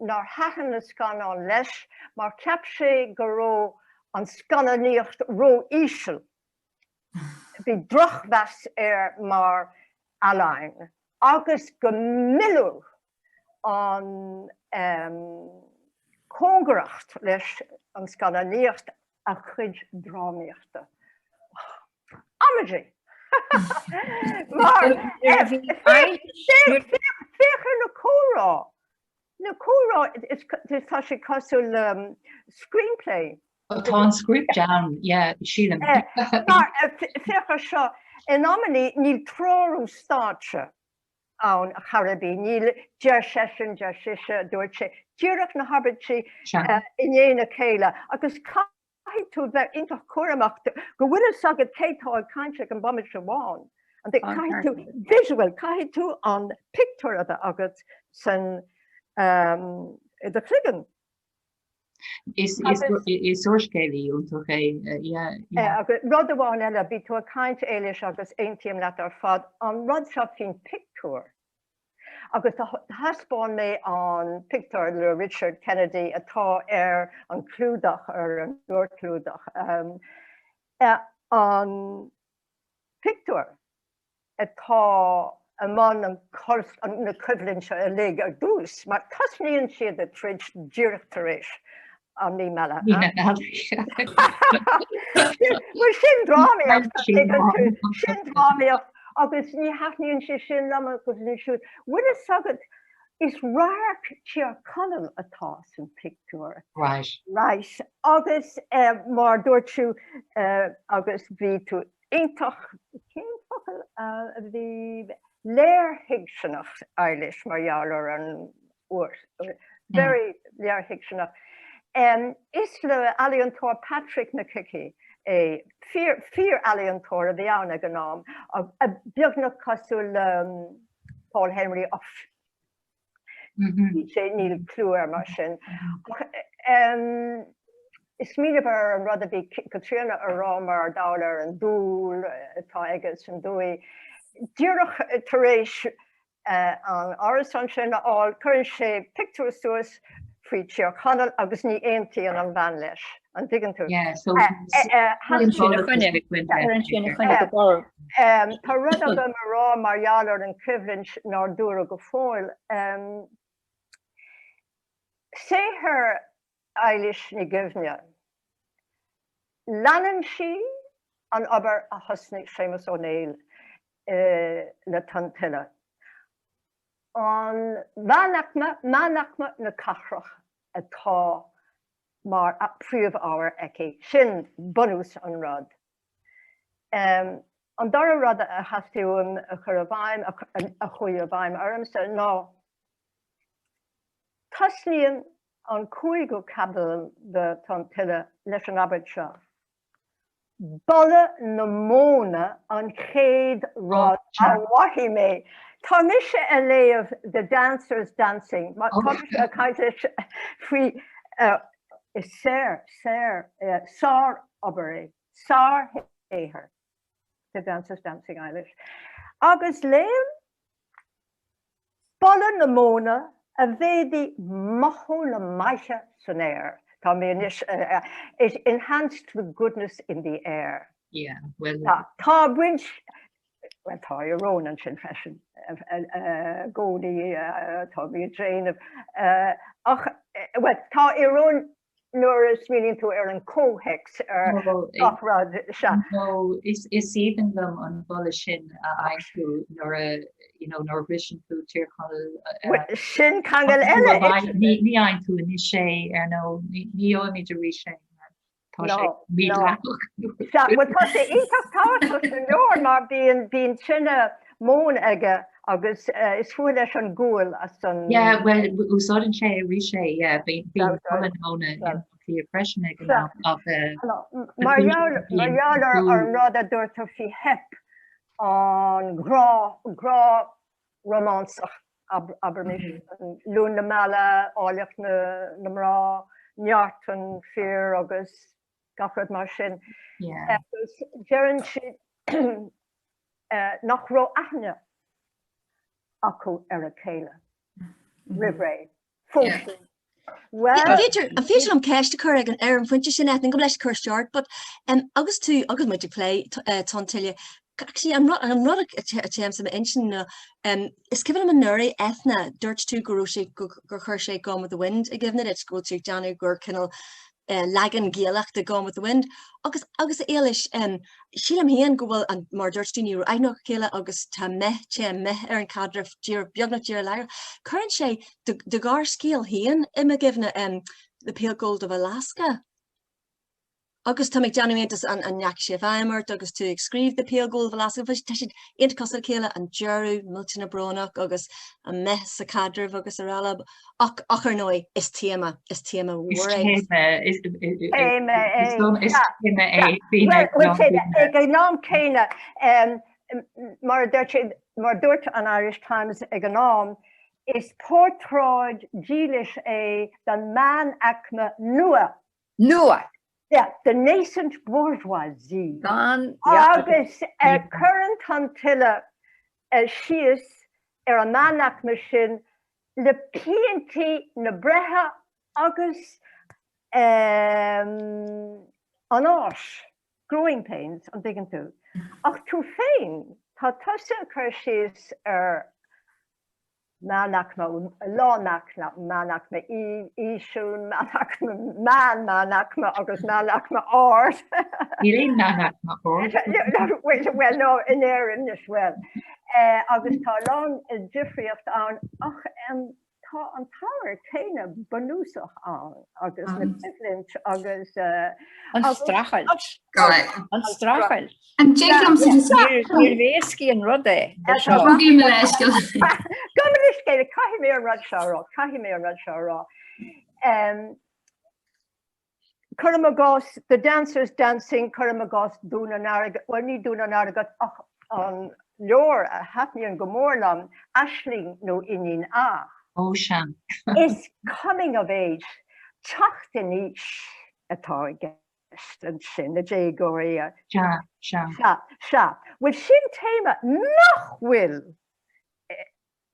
nar hachan na scanán leis, mar ceap sé go ró an scananíocht ró ísel. Bhí drochheas ar mar alain. Agus go millú an cógaracht leis an scananíocht a chuid dráíochta. Amadí. Mar féchar na córá. Na córá tá sé cosúil screenplay. Tá script down, yeah, sílam. Mar féchar seo in ammaní níl trórú stáitse ann a charabí, níl dear sesin, dear siise, dúirt sé. Díreach na habartí inéana céile, agus caiithí tú bheith intach cuireadh go bhfuil sagad céitá caiinte an bamid se bháin. An caiithí tú visual, caiithí tú an picture agat san de chligan. Is úrscéalí úntach é, rud amháin eile bí tú a caiint Élís agus aontíam leat ar fad an rud seo fin picture. Agus haspáin mé an picture le Richard Kennedy atá ar an clúdach ar an dúirclúdach. An picture atá a man an na cuiblinn se a lig ar dús, mar tasníonn siad a trid díreachtar éis an ní meile. Sin sin dráíocht agus ní haithníonn sé sin le agus ní siúd. Bhuiine sagad is rare tíar conam atá san picúir. Right. Agus mar dúirtú agus bhí tú intach cén focail bhí léirthigseanach Éilís margheallar an uair. Very léirthigseanach. Is le Aliantóir Patrick na Cookie fear Aliantóir a bhí anna go nám a beagnach cosúil Paul Henry off. sé níl clúir mar sin. Is míle bar an rud a bhí Caitriona O'Drudy dálar an dúil atá aige san dúi. Díreach tar éis an áras an sin áil chuann sé pictiúr suas faoi tíar chanal agus ní aontaí an bhean leis. An digan tú. Tá rud a go rá margheallar an cuimhlinn ná dúra go fáil. Sé her Éilís Ní Dhuibhne. Leanann sí an obair a thosnaigh Shéamuis Uí Néill le Tonn Tuile. An mánachma na cathrach atá mar a príomh-ábhar aici. Sin bunús an rud. An dara rud a hastíúm a chur a bhaim a chuí a bhaim armsa ná Tasníonn an cuaig cabal de Tonn Tuile leis an labhairt seo. Bolle na móna an chéad rud a waithí mé. Tá mise a léamh the dancers dancing. Tá mise a caiite faoi is sár obair sár éair. The dancers dancing Éilís. Agus léam bolle na móna a bhéadí mothúla maiche san air. Tá mé it enhanced the goodness in the air. Yeah, well. Tá bhaint well tá arón an sin freisin gcónaí tá mí dréanamh ach well tá arón nuair is smíonn tú ar an cóhex ar gachrád se. No, is even them an bolle sin a aithú nor vision tú tír chunal sin cangal eile ní aithú ní sé ar nó ní óid a rí sé. Tá sé ítach an leor mar bíon sinne món aige agus is fuair leis an gúil as an. Yeah, well, úsáidann sé a rí sé, bíon móna í freisin ag margheallar an rud a dúirtear faoi hep an grá románsach aber mis lún na meile áileach na mrá neart an fear agus gafrad mar sin. Dearann siad nach ró aithne acu ar a chéile. Ribré. Fósin. Well, a féidir am ceiste chur ag an air an fointe sin go leis chusteart, but agus muid play Tonn Tuile. Actually, I'm not a chance of mention. Is given him a nuri Eithne Dúirt tú gur chur sé Gone with the Wind. I given it it's go to Janu gur kinnal lagan nGaeilge the Gone with the Wind. Agus Élís sílam hían go bhfuil an mar dúirt tú níú aithneach chéile agus tá meh ar an cadrah beagnach dír leir. Current sé de gearscéalaí hían imime givna the Pale Gold of Alaska. Agus tá ag deanútas an neach sé bhaimart agus tú ag scríobh the Pale Gold of Alaska bhí te siad inta cos chéile an dearú miltin na bránach agus an meh sa cadrah agus ar eile ach ar nói is téama mhuair ag nám céine mar dúirt an Irish Times ag an nám is pórtráid dílis é den man acma nua. Yeah, the nascent bourgeoisie. Agus current Tonn Tuile sios ar a mánach sin le piantí na brethe agus an áis growing pains an digan tú. Ach tú féin tá tusa chur sios ar Manach ma lánach na manach ma ísún manach ma manach ma agus manach ma ard. Ní nánach ma ard. Well no in Éirinn as well. Agus tá lán difriocht an ach tá an tower céine banúsach an agus na Pidlint agus An strachel. An strachel. And Jacob Níl bhéascí an rud é. Gomuniscéile caithí mé an rud seo caithí mé an rud seo Cuireadh the dancers dancing Cuireadh dúna náragat well ní dúna náragat ach an leor a hapní an gomórlam aisling nó inín ach. Oh, Sean. Is coming of age teachtaníis atá gist an sin na dégóí se. Bhfuil sin téime nach bhfuil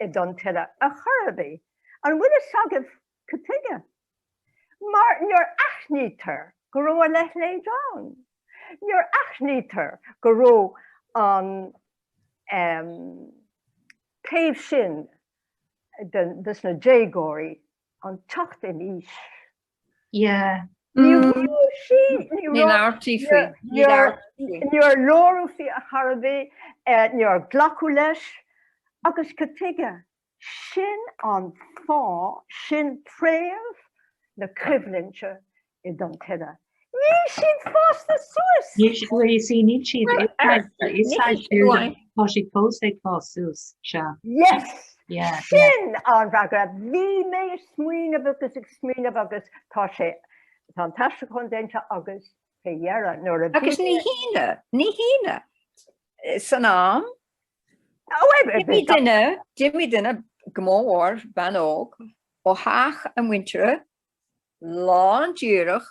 I Tonn Tuile a chorbaí an bhfuil sagah catige. Mar níor aithnítar go raibh a leith léid an. Níor aithnítar go raibh an taobh sin dus na dégóí an teachtaníis. Yeah. Níor áirtí faoi. Níor lóru fi a chorbaí níor glacu leis agus catige sin an fá sin préamh na crimhlinte I Tonn Tuile. Ní sin fásta suas. You see, ní siad páisiigh póstéid fáús se. Yes. Yeah. Sin an bhreagra bhí mé smuoineh agus ag smuoineh agus tá sé tá taiste chun déinte agus féhearra nuair a Agus ní híine. San am. Jimmy dinne gomór ban óg ó haach an wintere lá dúrach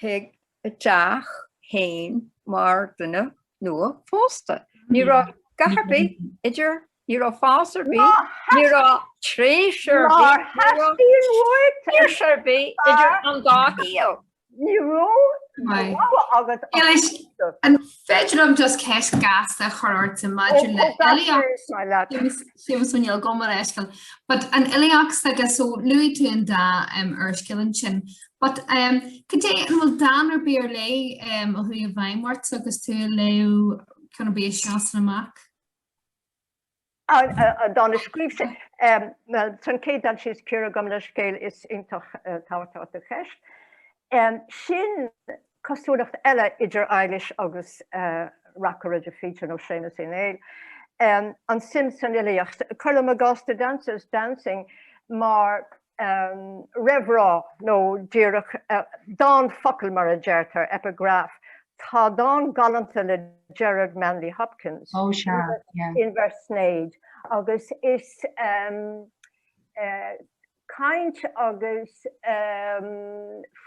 hiag a teach hain mar dunne nua fósta. Ní ra gaharbi idir ní ra fásar bí ní ra tréisiir bí idir an gáío. Ní ro agad an féidirm just ceis gas a chorát a maidir le Shéamuis Uí Néill go mar éisceil, but an imeacht agus so luí tú an dá urscéalaí sin. But cadé an bhfuil dan mBéarla a chu a bhaimhart agus tú le chuna bí seas amach? Donna scríb sin tan céad an sios cuireadh gom le scéal is intach táhairtá a cheist. Sin cosúlacht eile idir Éilís agus racarid a feature ó Shéamuis Uí Néill. An Simpson imeacht, Cuireadh the dancers dancing mar revrá nó díreach Don focail mar a deirtar epigraph. Tá Don galanta le Gerard Manley Hopkins. Oh, sure. Yeah. In Versnaid. Agus is kaint agus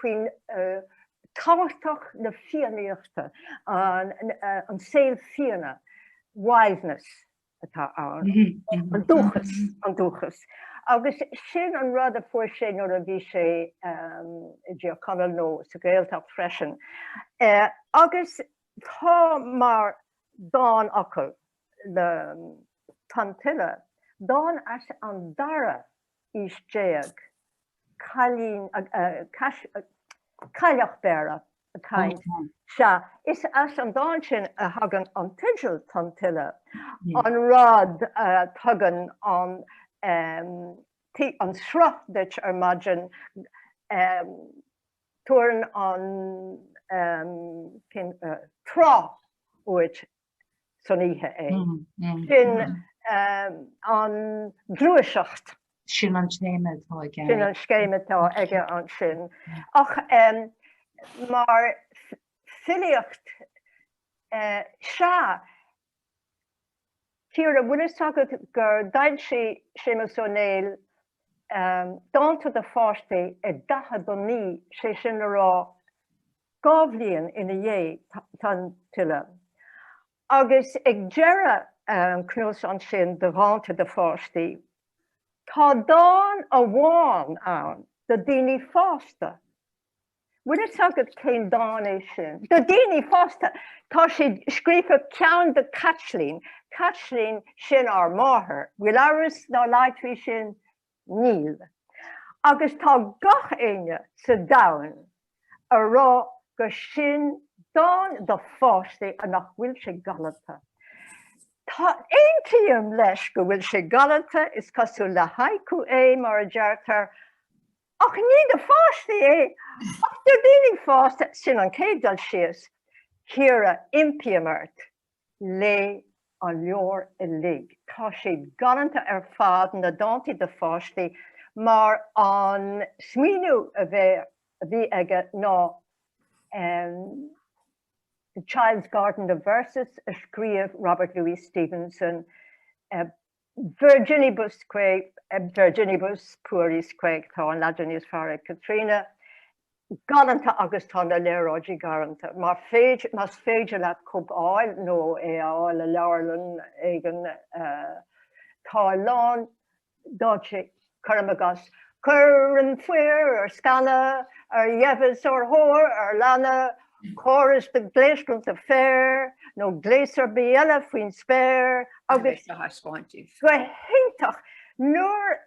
fin táhairteach na fianaíochta an saoil fianna wiseness atá an dúchas. Agus sin an rud a fuair sé nuair a bhí sé idir Conal nó sa Gaeltacht freisin. Agus tá mar dáin acu le Tonn Tuile, dáin as an dara is déag caileach béire a kaint. Se is as an dáin sin a hagan an tinsel Tonn Tuile, an rud tugan an shrub that imagine turn on tra which sonnihe sin an gluisecht sin an scéimetá ige. Sin an scéimetá ige an sin. Ach mar filiocht se Tíre bhuiine sagad gur daid sé Shéamuis Uí Néill dáanta de fástaí datha buní sé sin rá gábhlíonn ina dhé Tonn Tuile. Agus ag deire cnús an sin de bhaanta de fástaí. Tá dáin a bháin ann de daoine fásta. Bhuiine sagad cén dáin é sin. De daoine fásta tá sé scríofa ceann de catlín Cathlín sin ar máthair, bhfuil áras ná leithrí sin níl. Agus tá gach aine sa domhan a rá go sin dáin do fástaí a nach bhfuil sé galanta. Tá aontaíonn leis go bhfuil sé galanta is cosú le haiku é mar a deartar ach ní do fástaí é ach do daoine fásta sin an cédal sios círa impiamart le a leor I lig. Tá sé galanta ar fad na dátaí do fástaí mar an smíniú a bhí aige ná The Child's Garden of Verses, a scríobh Robert Louis Stevenson, Virginibus puris quaig tá an ladaníos fearra Caitriona, galanta agus tá na léróidí garanta. Mas féidir le cúb áil nó é áil le leabharlann éigen tá lán dá sé chuirmagas chur an fuair ar scanna ar dheimhas ar thóir ar lana chorus de gléiscúil de fér nó gléisar béala faoin spéir agus go héintach nuair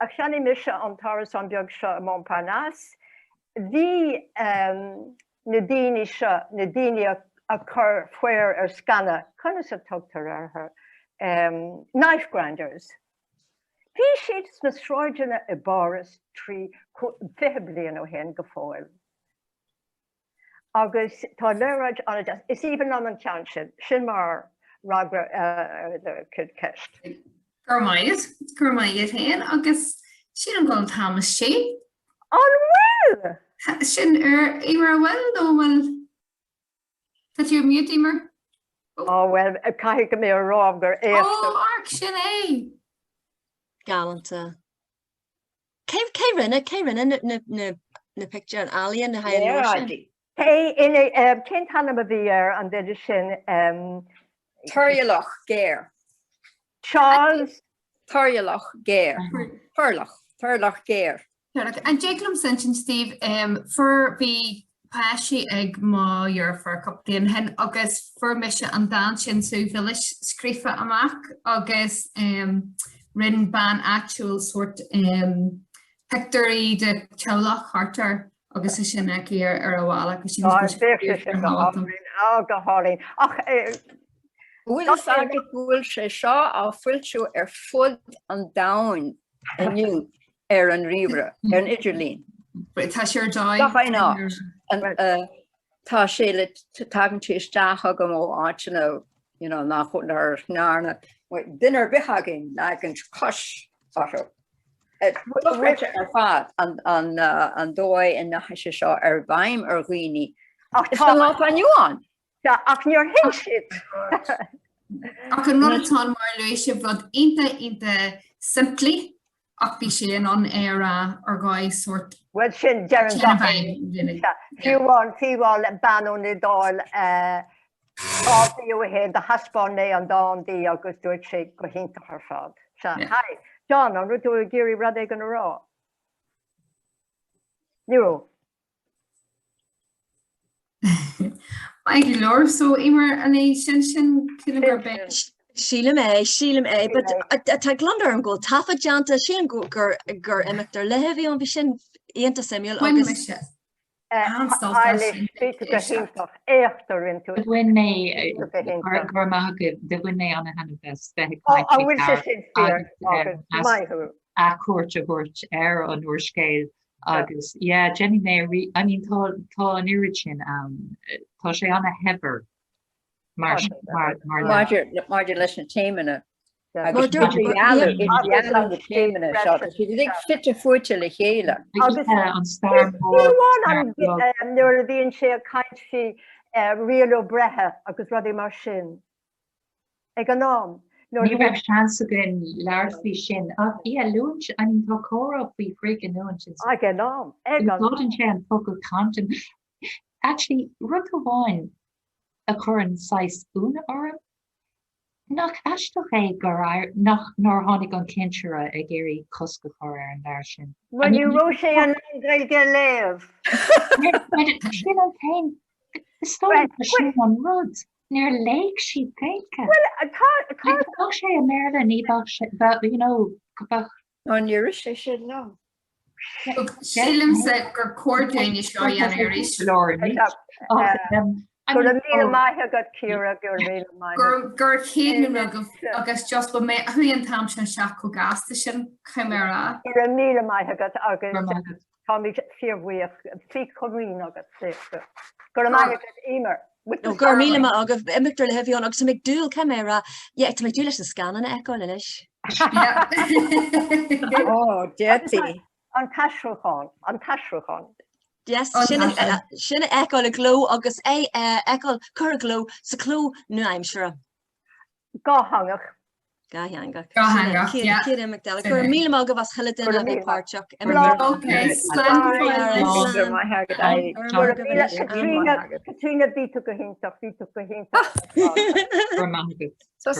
a cheannaí mise an taras an beag seo Montparnasse bhí na daoine a chur fuair ar scanna chuna sa tugtar ar knife grinders. Bhí siad na sráideanna I báras trí 20 bliain ó hen go fáil. Agus tá léráid an just is even an cean sin mar ragra chud ceist. Gur maiad héan agus sin an gáil támas sé. An bhfuil! Sin éimar bhfuil nó bhfuil tá tú miúd éimar? Ó bhfuil caiigh go mé ráb gur arc sin é. Galanta. Cé rinne na picture an alien na haile. Hey, in cén tanna a bhí ar an deidir sin Tuireadh géir. Charles Tuireadh géir. Tuireadh géir. An Jacob sin Steve for bhí páisi ag máar for cupdaon hen agus for mise an dan sin sú bhilis scrífa amach agus rin ban actual sort pictorí de teolach hartar agus is sin aquí ar a bháil agus sin go hálainn. Bhfuil sé seo á fuilteú ar fud an dain aniu ar an ríomhre ar an idirlín. Tá sé dá tá sé le tagan tíisteach go mó áitina nach chun ar nána dunar bithagin le an cos ar fad an dóid in nach sé seo ar bhaim ar ghuioine. Is lá aniuán. Ach níor hin siad. Ach an nuairtá mar luéis sé bhd inta simply ach bhí sé an éire ar gáid sort. Well sin dearan fiúháil banú na dáil áíú hé de haspáné an dáí agus dúirt sé go hinnta ar fad. Hai, John an ruú a géirí rad ag an rá. Níró. Ag leor so immer an é sin cingur be. Sílam é, but tá glandar an go tafa deanta sin gur imeacht ar lehí an bhí sin íanta Samuel agus éachtar into Winné gur maigad de winné an hanna best a cuairt ar an úrscéal agus Jenny Mary I mean tá an iiri sin tá sé anna heber mar leis na téimena. Fitte fuite le chéile. an star nuair a bhíonn sé a caiint fi rialó brethe agus rudí mar sin. Ag an nám. Ní raibh seansa gin leirfaí sin ach lúint an tá chora faoi freaking nuantin. Ag an nám. Láin sé an focail content. Actually, rud go bháin a churann 6 úna orm. Nach eisteach é gur nach nóir tháinig an cinseire a géirí cosca chur ar an leir sin. When you ro sé an nGaeilge léamh. Sin an tain is sto sin an rud. near lake she think. Well, sé a mBéarla ní bach, you know, bach. On your I should know. Sílim sa gur cuairdain is seo dhéanamh Éirís. gur a míle maithe go cuireadh gur míle maithe. Gur chéadú agus just ba mé chuíon tam sin seach go gasta sin chimera. Gur a míle maithe go agus tá mí fíorhuioch fi choín agus sé. Gur a maithe go imer. Gur míle agus imimeachtar le hefión agus mé dúil camera, tá mé dúil leis na scanan eáil leis. Oh, Jetty. An taisrúcháin. Yes, sinna eáil a gló agus eáil chur a gló sa cló nua-aimseartha. Gáthangach. Gáthangach. yeah. Céad imeacht gur míle mága bhas chuile duine a bhí páirteach. Okay, Caitriona bhí go hinnta. So